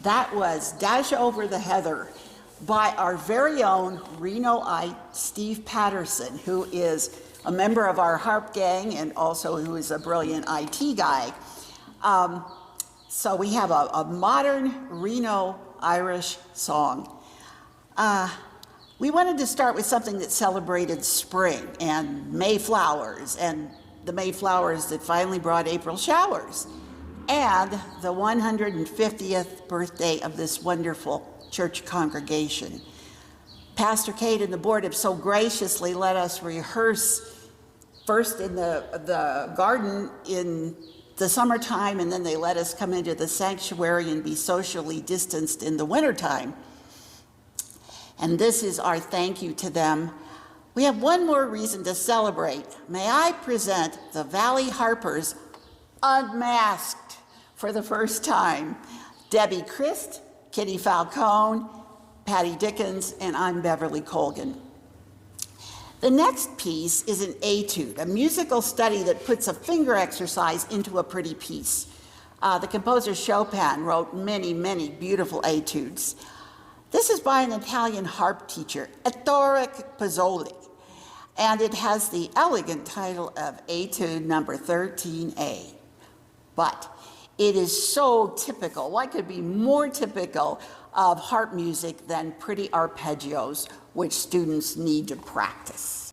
That was Dash Over the Heather by our very own Renoite, Steve Patterson, who is a member of our harp gang and also who is a brilliant IT guy. So we have a modern Reno Irish song. We wanted to start with something that celebrated spring and Mayflowers and the Mayflowers that finally brought April showers, and the 150th birthday of this wonderful church congregation. Pastor Kate and the board have so graciously let us rehearse first in the garden in the summertime, and then they let us come into the sanctuary and be socially distanced in the wintertime. And this is our thank you to them. We have one more reason to celebrate. May I present the Valley Harpers unmasked for the first time. Debbie Christ, Kitty Falcone, Patty Dickens, and I'm Beverly Colgan. The next piece is an etude, a musical study that puts a finger exercise into a pretty piece. The composer Chopin wrote many, many beautiful etudes. This is by an Italian harp teacher, Ettore Pizzoli, and it has the elegant title of Etude number 13A. But it is so typical. What could be more typical of harp music than pretty arpeggios, which students need to practice?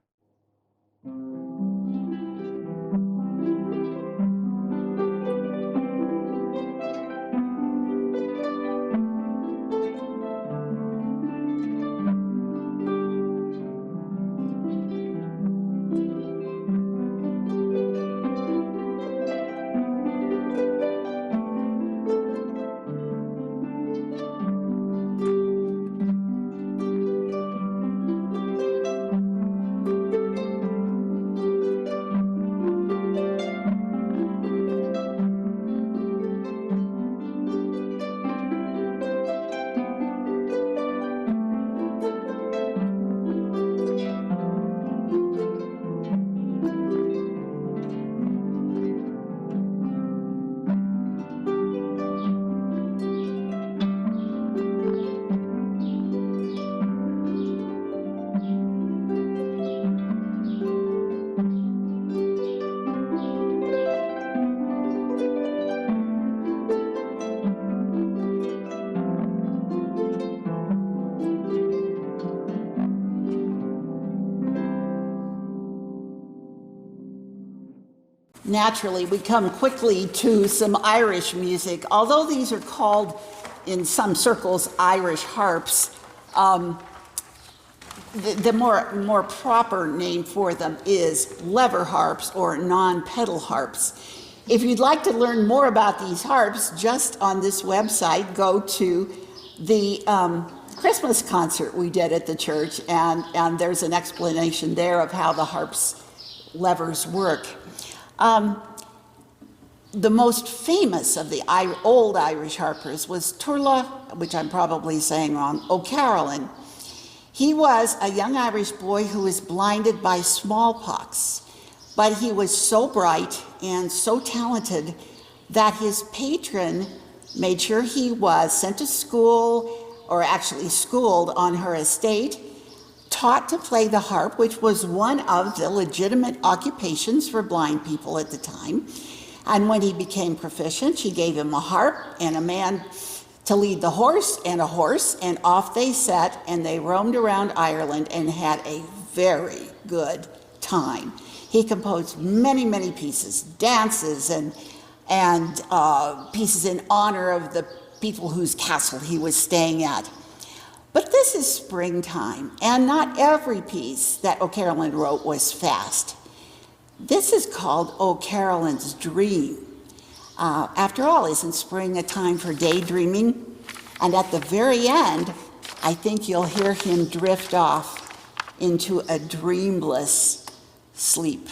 Naturally, we come quickly to some Irish music. Although these are called, in some circles, Irish harps, the more proper name for them is lever harps or non-pedal harps. If you'd like to learn more about these harps, just on this website, go to the Christmas concert we did at the church, and there's an explanation there of how the harp's levers work. The most famous of the old Irish harpers was Turla, which I'm probably saying wrong, O'Carolan. He was a young Irish boy who was blinded by smallpox, but he was so bright and so talented that his patron made sure he was sent to school, or actually schooled on her estate, taught to play the harp, which was one of the legitimate occupations for blind people at the time. And when he became proficient, she gave him a harp and a man to lead the horse, and off they set, and they roamed around Ireland and had a very good time. He composed many, many pieces, dances and pieces in honor of the people whose castle he was staying at. But this is springtime, and not every piece that O'Carolan wrote was fast. This is called O'Carolan's Dream. After all, isn't spring a time for daydreaming? And at the very end, I think you'll hear him drift off into a dreamless sleep.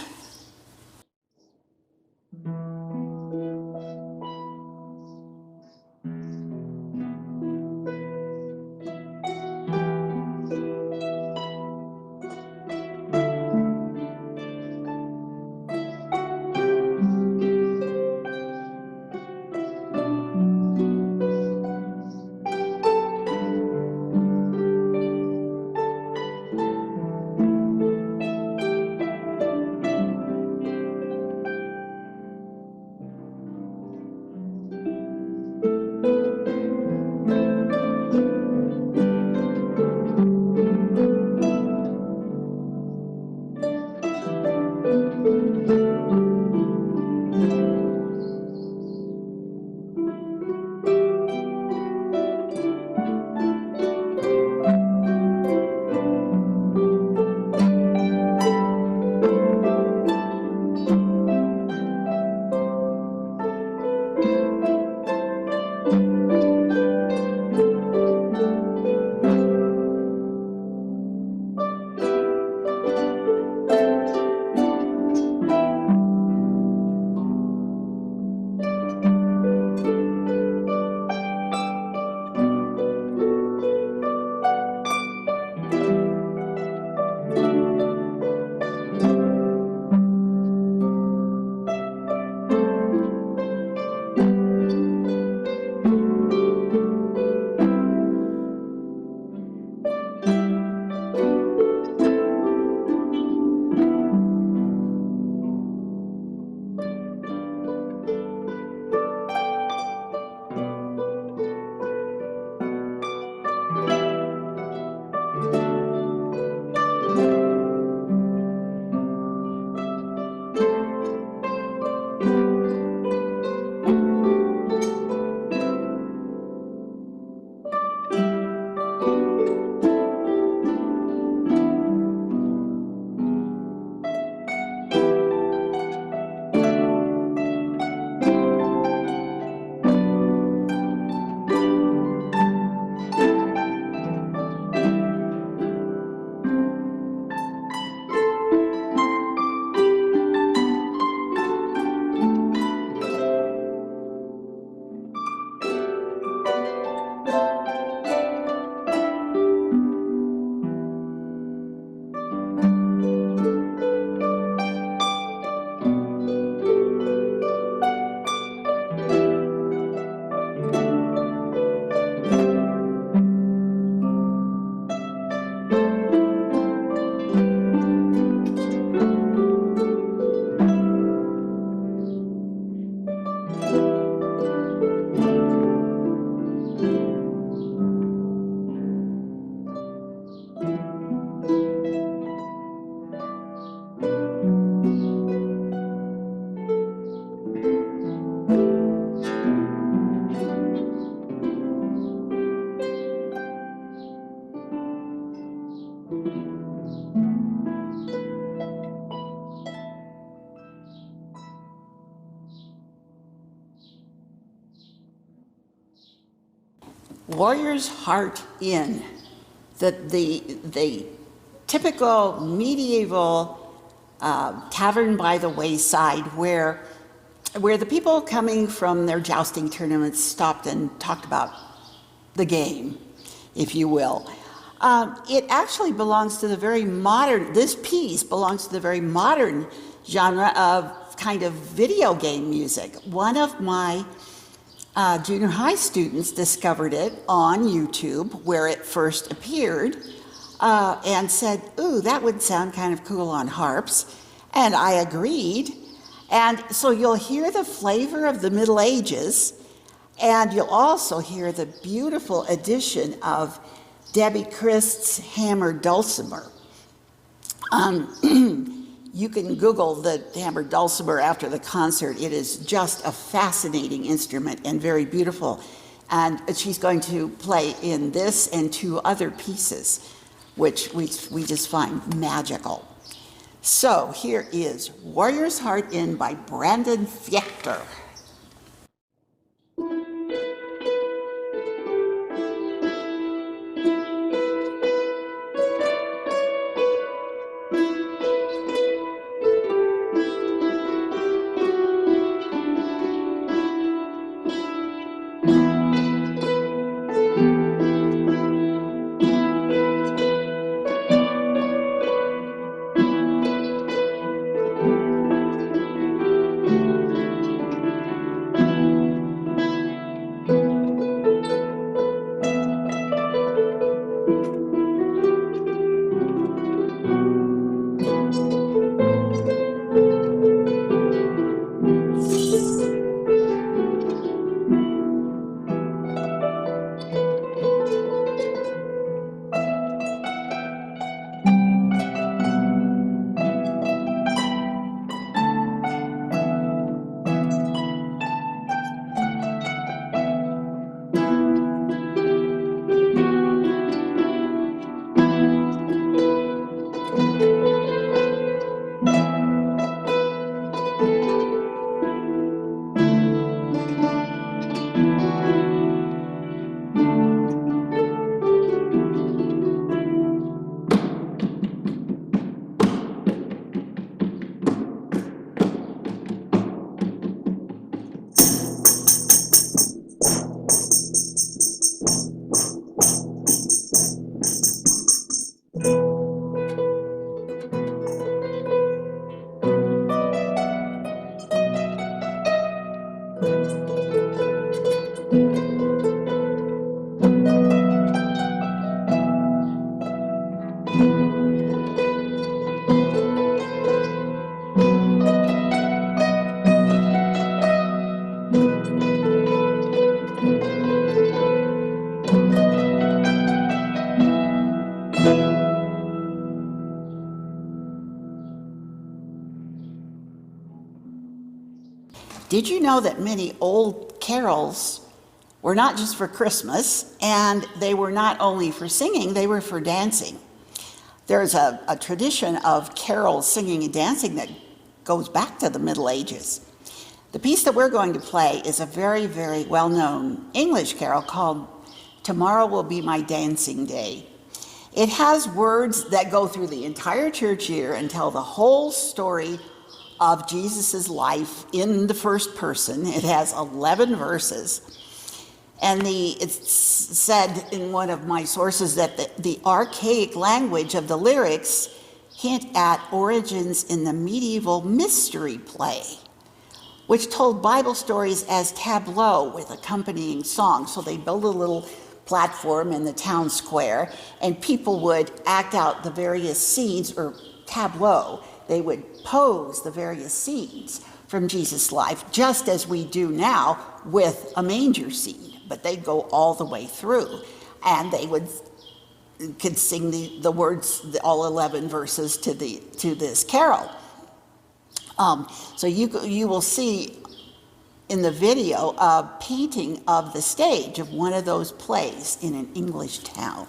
Warrior's Heart Inn, the typical medieval tavern by the wayside where the people coming from their jousting tournaments stopped and talked about the game, if you will. It actually belongs to the very modern, this piece belongs to the very modern genre of kind of video game music. One of my junior high students discovered it on YouTube where it first appeared and said, ooh, that would sound kind of cool on harps. And I agreed. And so you'll hear the flavor of the Middle Ages, and you'll also hear the beautiful addition of Debbie Christ's hammered dulcimer. You can Google the hammered dulcimer after the concert. It is just a fascinating instrument and very beautiful. And she's going to play in this and two other pieces, which we just find magical. So here is Warrior's Heart Inn by Brandon Fiechter. Did you know that many old carols were not just for Christmas, and they were not only for singing, they were for dancing? There's a tradition of carols, singing, and dancing that goes back to the Middle Ages. The piece that we're going to play is a very, very well-known English carol called "Tomorrow Will Be My Dancing Day." It has words that go through the entire church year and tell the whole story of Jesus's life in the first person. It has 11 verses. And it's said in one of my sources that the archaic language of the lyrics hint at origins in the medieval mystery play, which told Bible stories as tableau with accompanying songs. So they build a little platform in the town square, and people would act out the various scenes, or tableau. They would pose the various scenes from Jesus' life, just as we do now with a manger scene. But they'd go all the way through, and they could sing the words, all 11 verses to this carol. So you will see in the video a painting of the stage of one of those plays in an English town.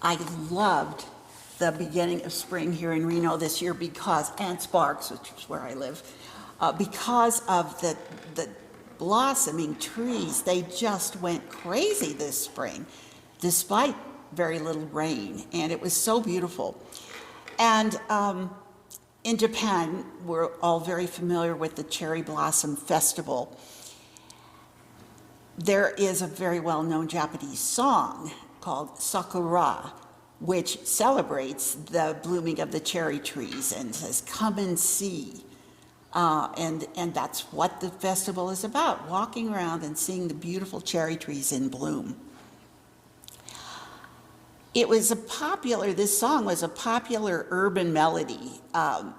I loved the beginning of spring here in Reno this year because, and Sparks, which is where I live, because of the blossoming trees. They just went crazy this spring, despite very little rain, and it was so beautiful. And in Japan, we're all very familiar with the Cherry Blossom Festival. There is a very well-known Japanese song called Sakura, which celebrates the blooming of the cherry trees and says, "Come and see." And that's what the festival is about, walking around and seeing the beautiful cherry trees in bloom. This song was a popular urban melody all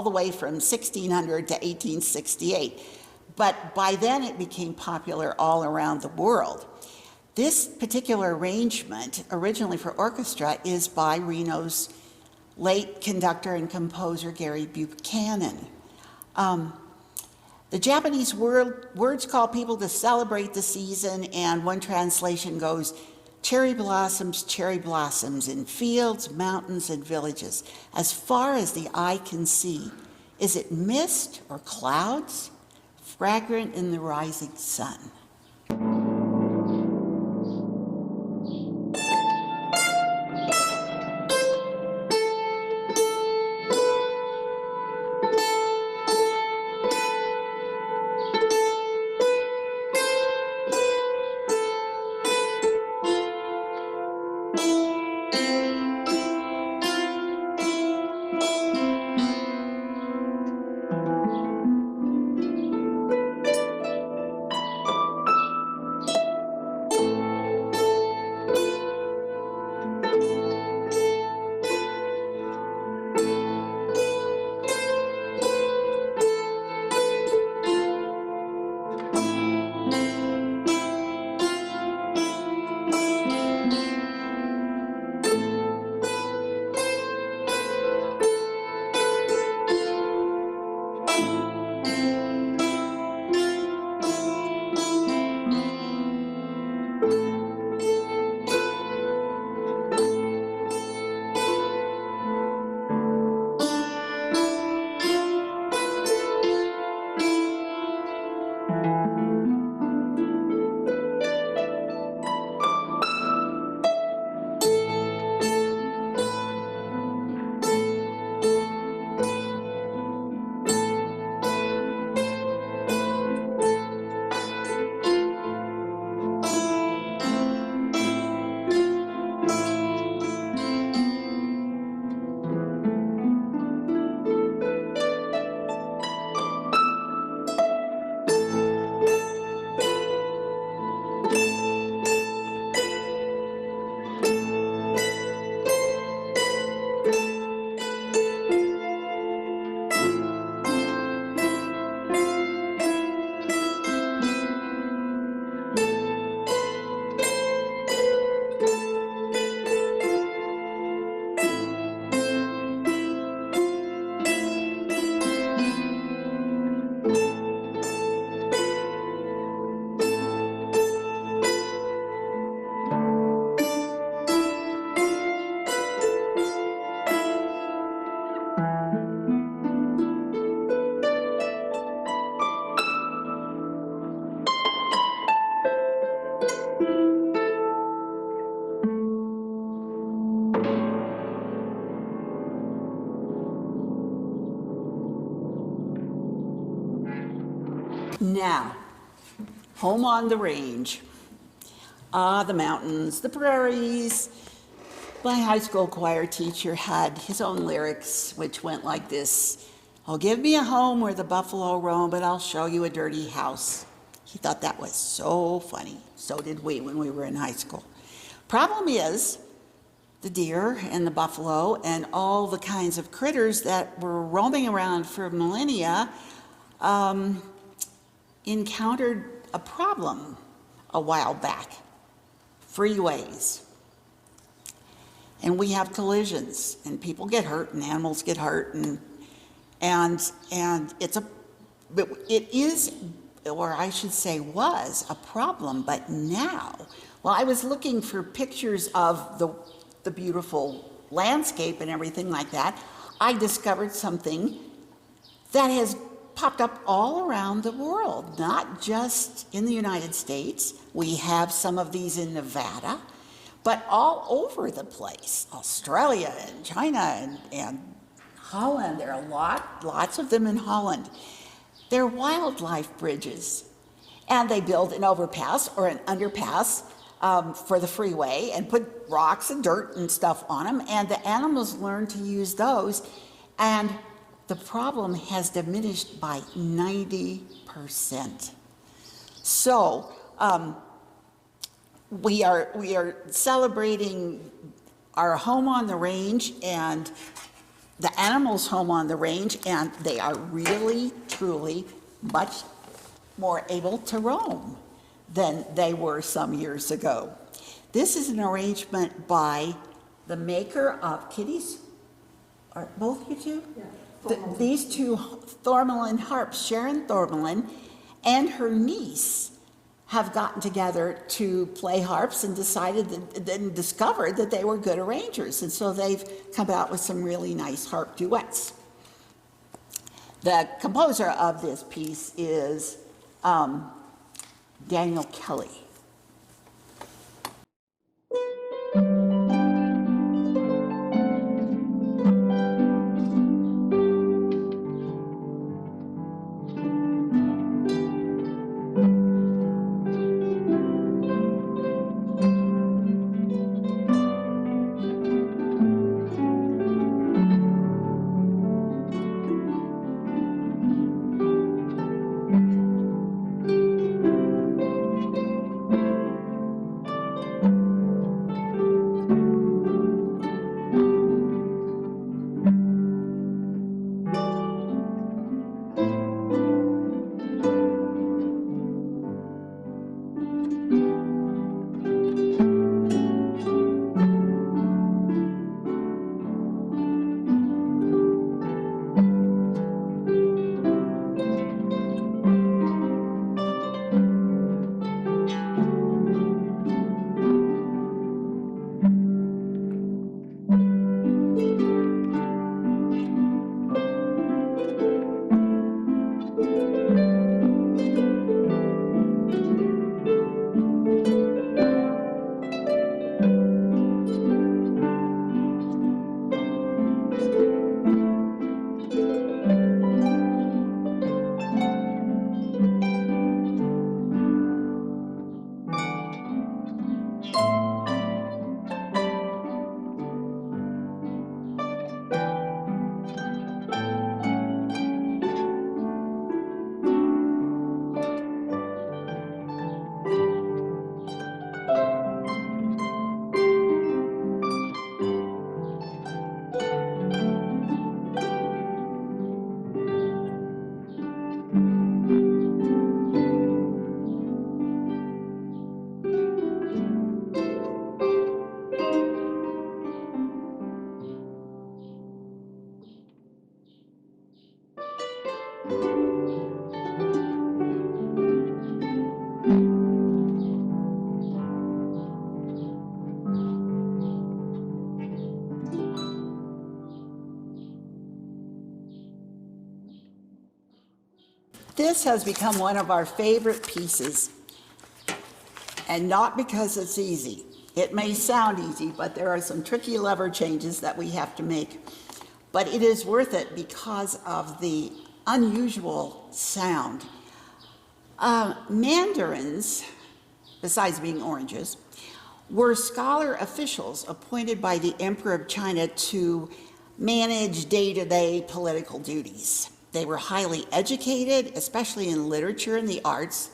the way from 1600 to 1868. But by then it became popular all around the world. This particular arrangement, originally for orchestra, is by Reno's late conductor and composer Gary Buchanan. The Japanese words call people to celebrate the season, and one translation goes, cherry blossoms in fields, mountains, and villages, as far as the eye can see. Is it mist or clouds? Fragrant in the rising sun. Now, home on the range. Ah, the mountains, the prairies. My high school choir teacher had his own lyrics, which went like this: "Oh, give me a home where the buffalo roam, but I'll show you a dirty house." He thought that was so funny. So did we when we were in high school. Problem is, the deer and the buffalo and all the kinds of critters that were roaming around for millennia encountered a problem a while back: freeways. And we have collisions, and people get hurt, and animals get hurt, and it is, or I should say was, a problem. But now, well, I was looking for pictures of the beautiful landscape and everything like that. I discovered something that has popped up all around the world, not just in the United States. We have some of these in Nevada, but all over the place. Australia and China and Holland. There are lots of them in Holland. They're wildlife bridges. And they build an overpass or an underpass for the freeway and put rocks and dirt and stuff on them, and the animals learn to use those, and the problem has diminished by 90%. So we are celebrating our home on the range and the animals' home on the range, and they are really, truly much more able to roam than they were some years ago. This is an arrangement by the maker of kitties. Are both you two? Yeah. These two Thormelin harps, Sharon Thormelin and her niece, have gotten together to play harps and discovered that they were good arrangers. And so they've come out with some really nice harp duets. The composer of this piece is Daniel Kelly. This has become one of our favorite pieces, and not because it's easy. It may sound easy, but there are some tricky lever changes that we have to make. But it is worth it because of the unusual sound. Mandarins, besides being oranges, were scholar officials appointed by the Emperor of China to manage day-to-day political duties. They were highly educated, especially in literature and the arts,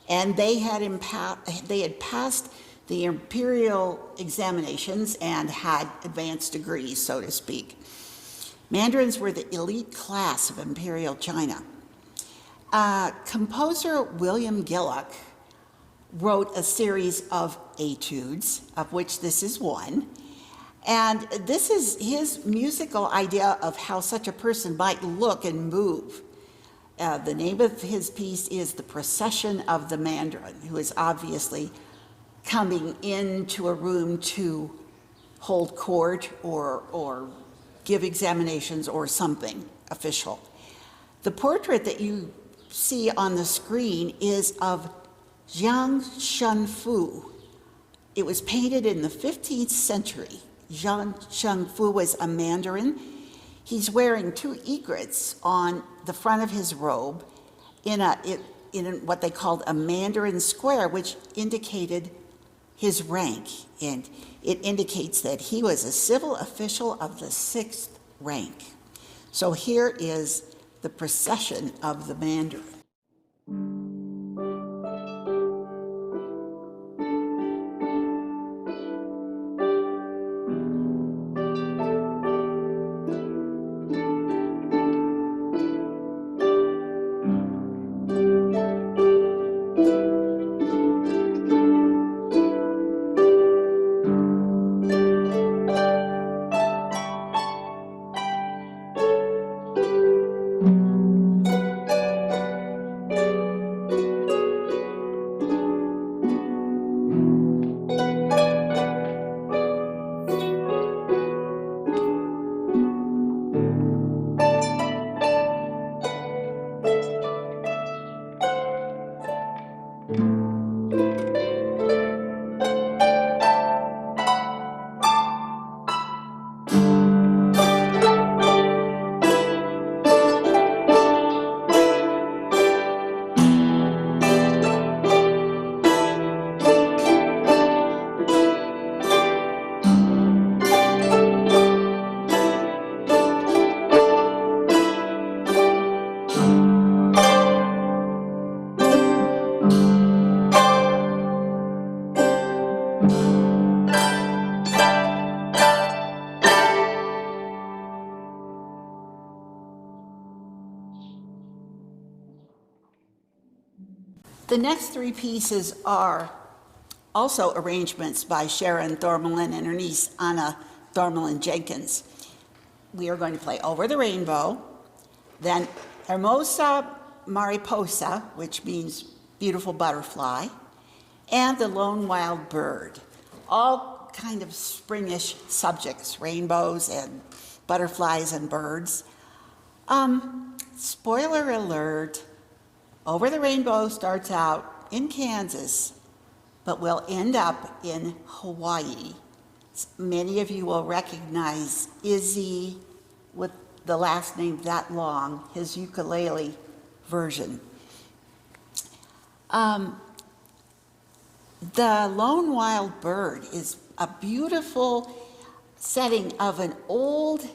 and they had passed the imperial examinations and had advanced degrees, so to speak. Mandarins were the elite class of imperial China. Composer William Gillock wrote a series of etudes, of which this is one, and this is his musical idea of how such a person might look and move. The name of his piece is The Procession of the Mandarin, who is obviously coming into a room to hold court or give examinations or something official. The portrait that you see on the screen is of Zhang Shunfu. It was painted in the 15th century. Zhang Shunfu was a Mandarin. He's wearing two egrets on the front of his robe in what they called a Mandarin square, which indicated his rank. And it indicates that he was a civil official of the 6th rank. So here is the procession of the Mandarin. The next three pieces are also arrangements by Sharon Thormelin and her niece Anna Thormelin Jenkins. We are going to play Over the Rainbow, then Hermosa Mariposa, which means beautiful butterfly, and The Lone Wild Bird. All kind of springish subjects, rainbows and butterflies and birds. Spoiler alert, Over the Rainbow starts out in Kansas, but will end up in Hawaii. Many of you will recognize Izzy with the last name that long, his ukulele version. The Lone Wild Bird is a beautiful setting of an old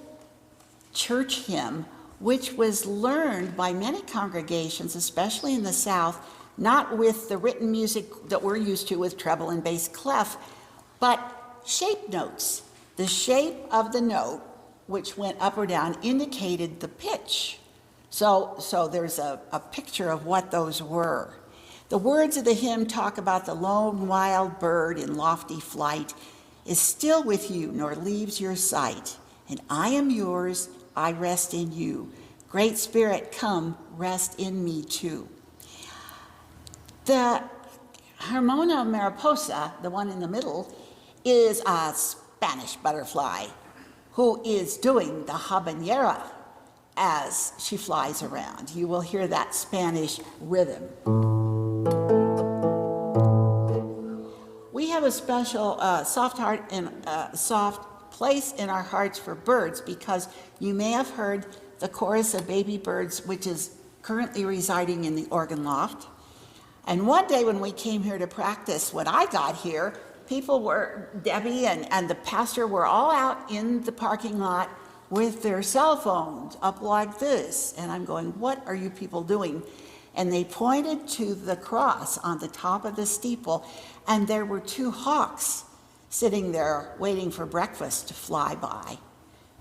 church hymn which was learned by many congregations, especially in the South, not with the written music that we're used to with treble and bass clef, but shape notes. The shape of the note, which went up or down, indicated the pitch. So there's a picture of what those were. The words of the hymn talk about the lone wild bird in lofty flight is still with you, nor leaves your sight. And I am yours, I rest in you. Great Spirit, come, rest in me too. The Hermosa Mariposa, the one in the middle, is a Spanish butterfly who is doing the habanera as she flies around. You will hear that Spanish rhythm. We have a special soft heart and soft place in our hearts for birds because you may have heard the chorus of baby birds, which is currently residing in the organ loft. And one day when we came here to practice, when I got here, Debbie and the pastor were all out in the parking lot with their cell phones up like this. And I'm going, what are you people doing? And they pointed to the cross on the top of the steeple, and there were two hawks sitting there waiting for breakfast to fly by.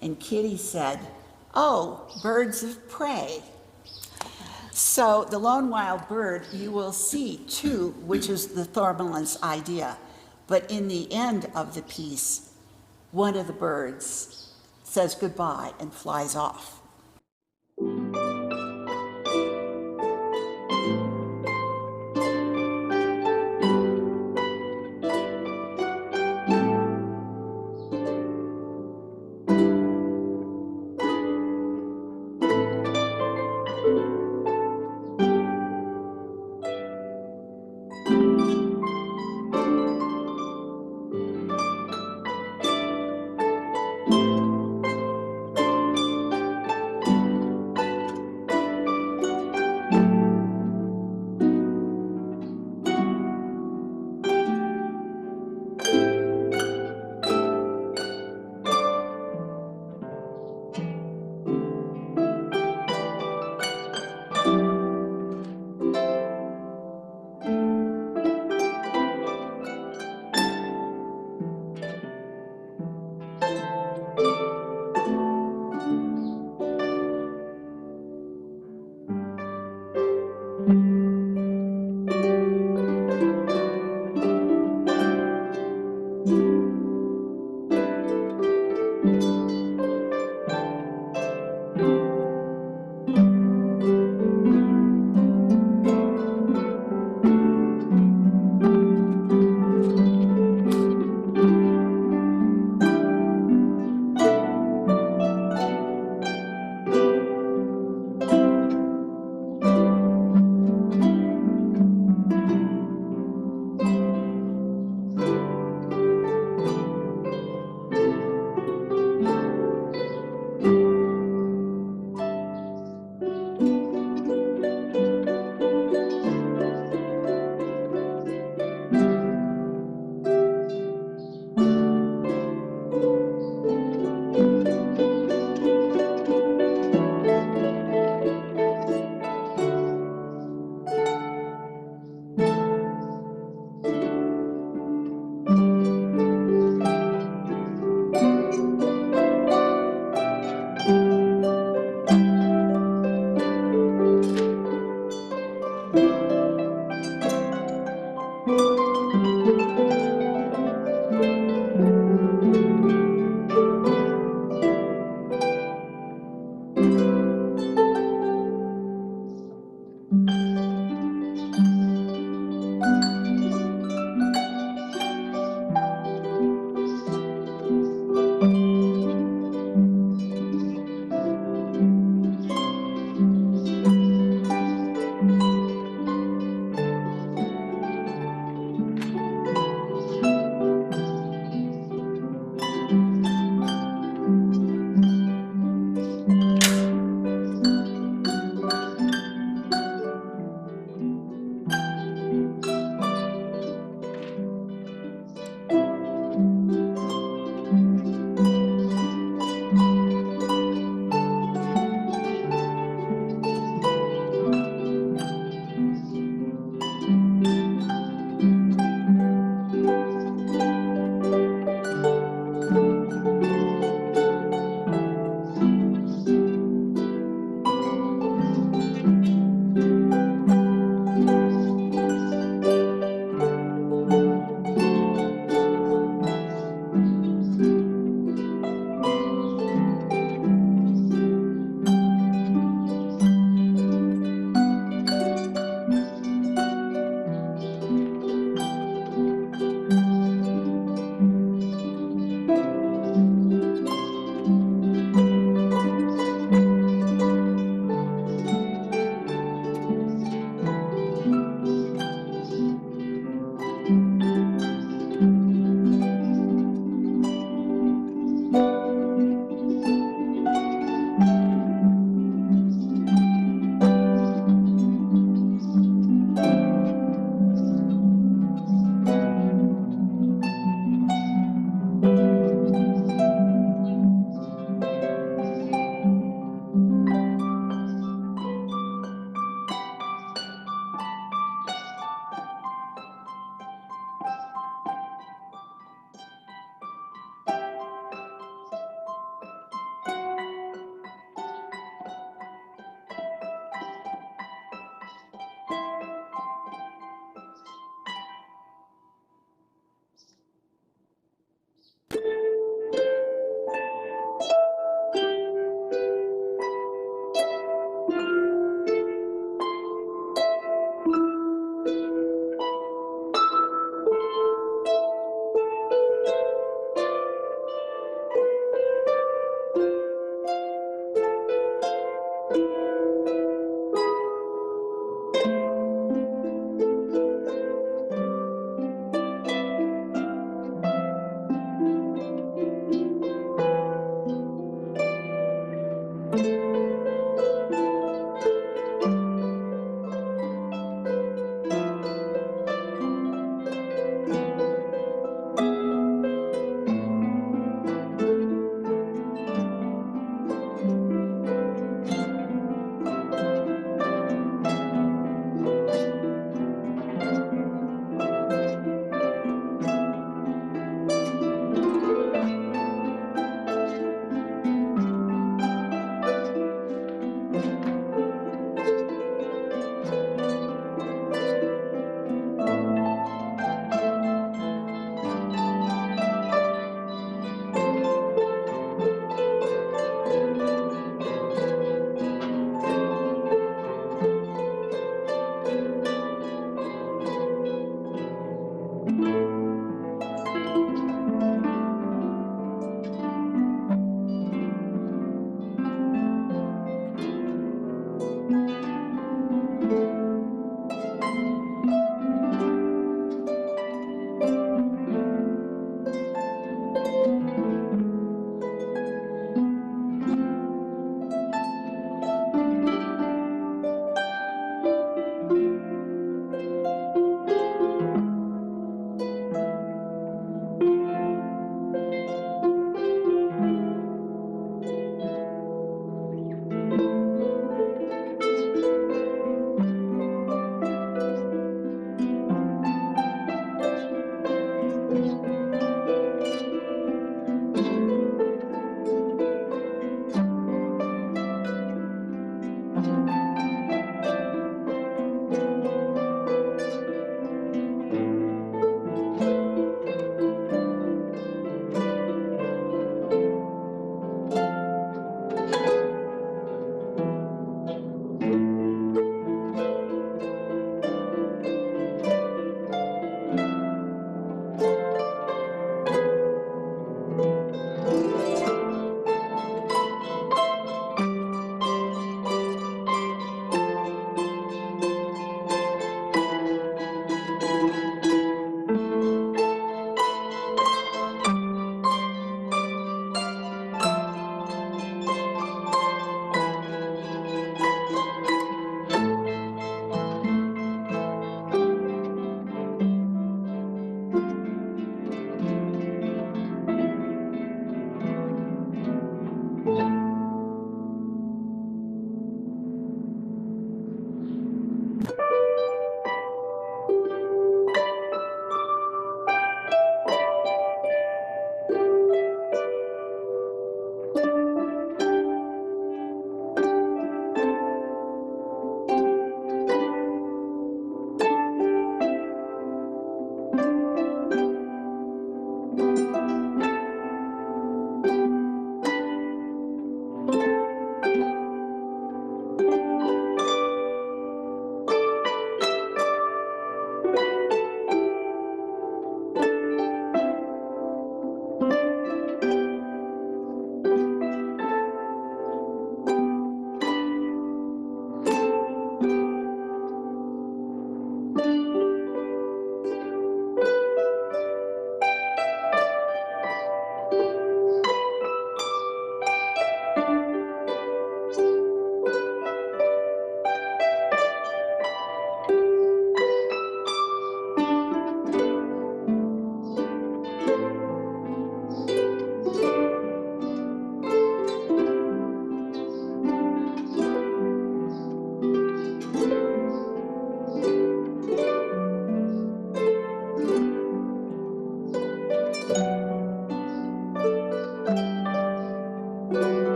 And Kitty said, oh, birds of prey. So the lone wild bird, you will see too, which is the Thormelin's idea. But in the end of the piece, one of the birds says goodbye and flies off.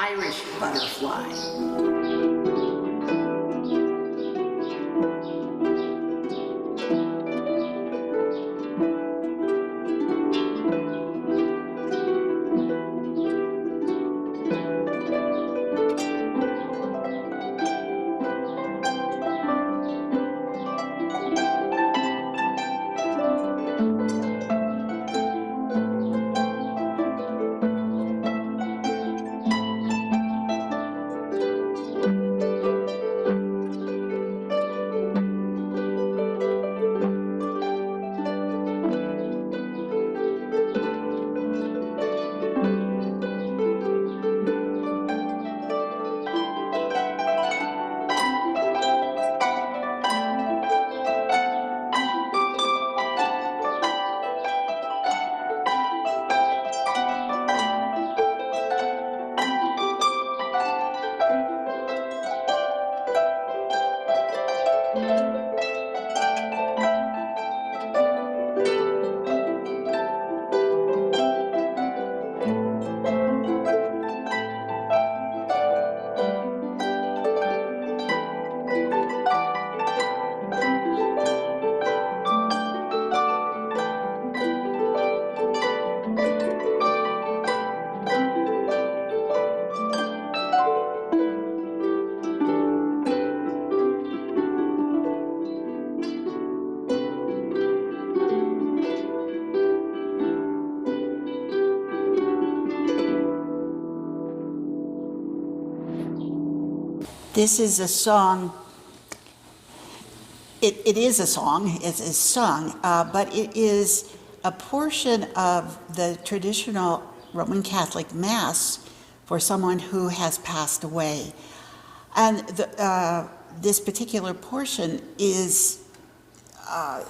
Irish butterfly. This is a song. It is a song. It's sung, but it is a portion of the traditional Roman Catholic Mass for someone who has passed away. And this particular portion is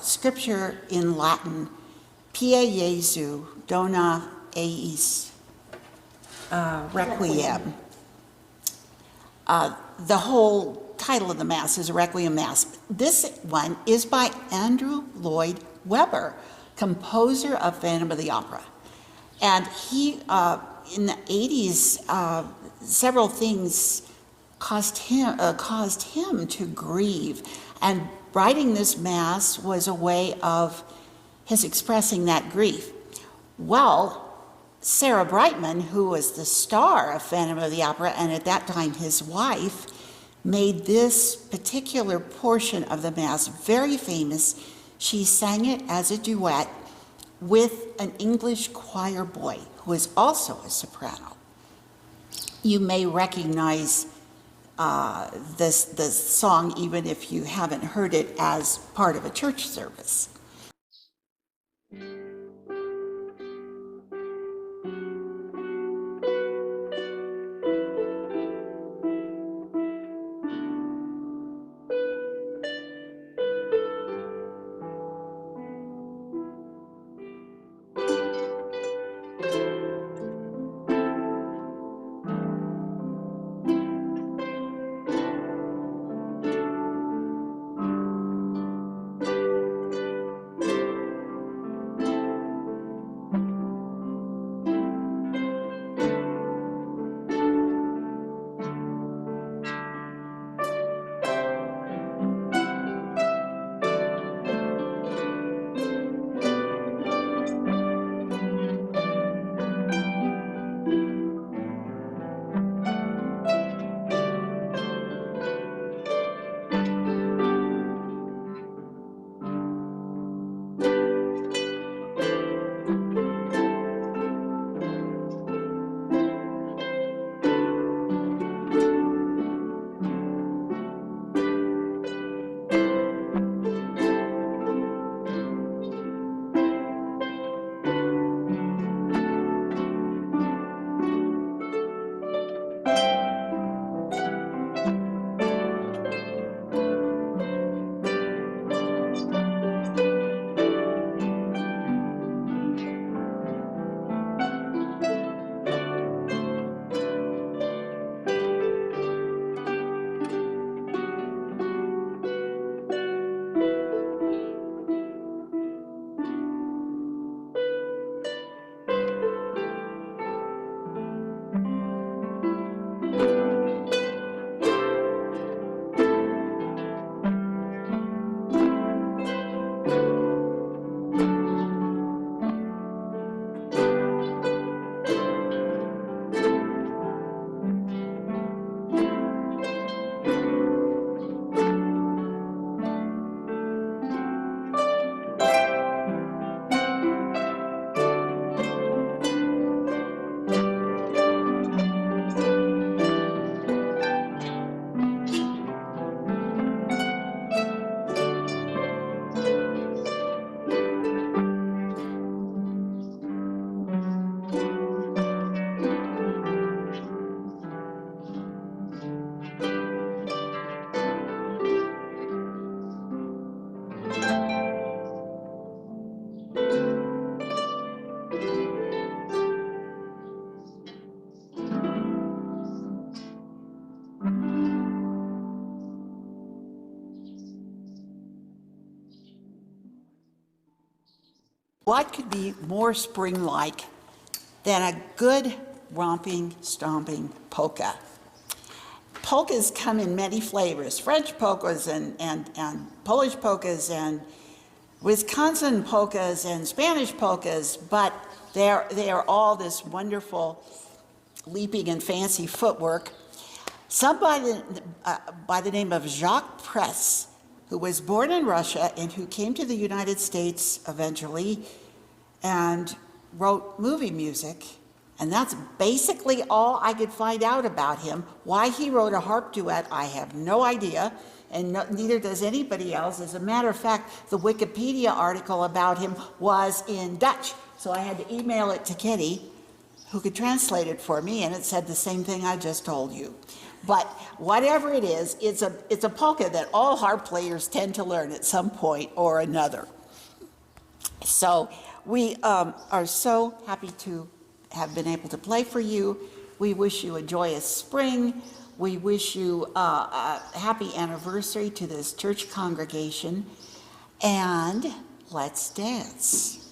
scripture in Latin, Pie Jesu, dona eis requiem. The whole title of the Mass is a Requiem Mass. This one is by Andrew Lloyd Webber, composer of Phantom of the Opera. And he, in the 80s, several things caused him to grieve. And writing this Mass was a way of his expressing that grief. Well, Sarah Brightman, who was the star of Phantom of the Opera, and at that time his wife, made this particular portion of the Mass very famous. She sang it as a duet with an English choir boy who is also a soprano. You may recognize this song even if you haven't heard it as part of a church service. What could be more spring-like than a good romping, stomping polka? Polkas come in many flavors, French polkas and Polish polkas and Wisconsin polkas and Spanish polkas, but they are all this wonderful leaping and fancy footwork. Somebody by the name of Jacques Press, who was born in Russia and who came to the United States eventually and wrote movie music. And that's basically all I could find out about him. Why he wrote a harp duet, I have no idea, and neither does anybody else. As a matter of fact, the Wikipedia article about him was in Dutch, so I had to email it to Kitty, who could translate it for me, and it said the same thing I just told you. But whatever it is, it's a polka that all harp players tend to learn at some point or another. So we are so happy to have been able to play for you. We wish you a joyous spring. We wish you a happy anniversary to this church congregation. And let's dance.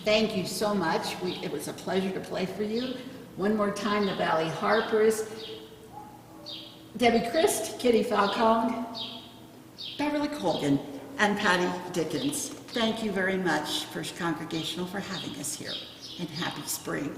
Thank you so much. It was a pleasure to play for you. One more time, the Valley Harpers. Debbie Christ, Kitty Falcone, Beverly Colgan, and Patty Dickens. Thank you very much, First Congregational, for having us here, and happy spring.